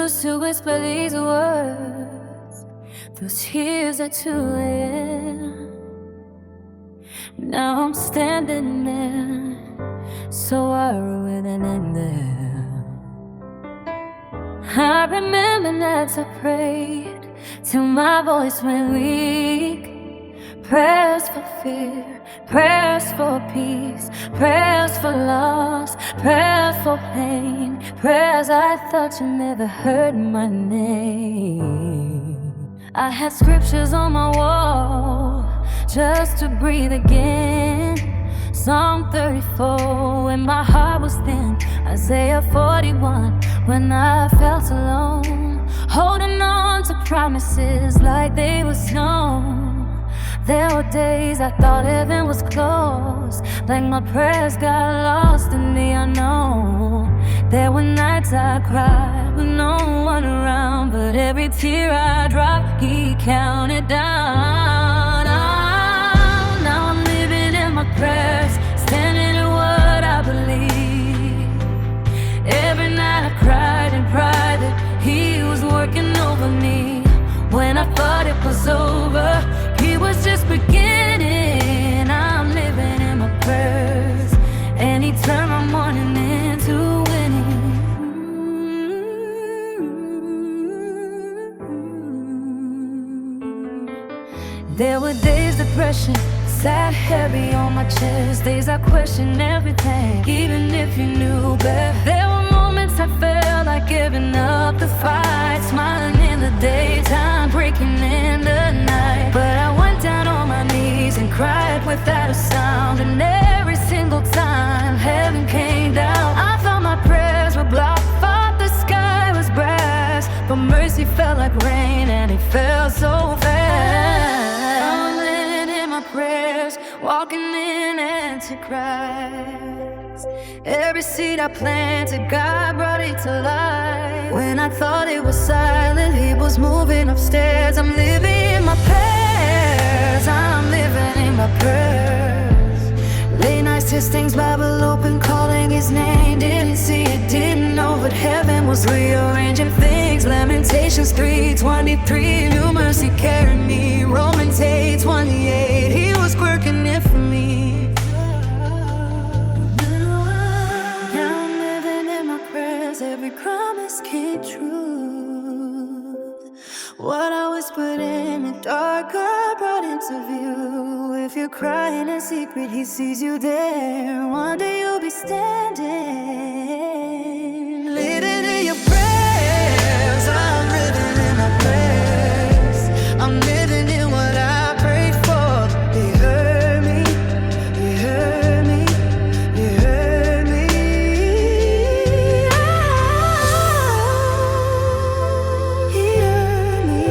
used to whisper these words, those tears are too late. Now I'm standing there, so worried and in there. I remember nights I prayed till my voice went weak. Prayers for fear, prayers for peace, prayers for loss, prayers for pain, prayers I thought you never heard my name. I had scriptures on my wall just to breathe again. Psalm 34 when my heart was thin, Isaiah 41 when I felt alone, holding on to promises like they were snow. There were days I thought heaven was close, like my prayers got lost in the unknown. There were nights I cried with no one around, but every tear I dropped, He counted down. Now I'm living in my prayers, standing in what I believe. Every night I cried in private, He was working over me. When I thought it was over, He was just beginning. I'm living in my prayers, and He turned my morning into winning. There were days depression sat heavy on my chest, days I questioned everything, even if you knew better. There were moments I felt like giving up the fight, smiling in the daytime, breaking in the night. But I went down on my knees and cried without a sound, and every single time heaven came down. I thought my prayers were blocked, thought the sky was brass, but mercy felt like rain and it fell so fast. I'm living in my prayers, walking in Antichrist. Every seed I planted, God brought it to life. When I thought it was silent, He was moving upstairs. I'm living in my prayers, I'm living in my prayers. Late nights, His things, Bible open, calling His name. Didn't see it, didn't know, but heaven was rearranging things. Lamentations 3:23, new mercy carried me. Romans 8:28, He was working it for me. Now I'm living in my prayers, every promise came true. What I whispered in the dark, God brought into view. If you're crying in secret, He sees you there. One day you'll be standing, living in your prayers. I'm living in my prayers, I'm living in what I prayed for. He heard me, He heard me, He heard me. He heard me.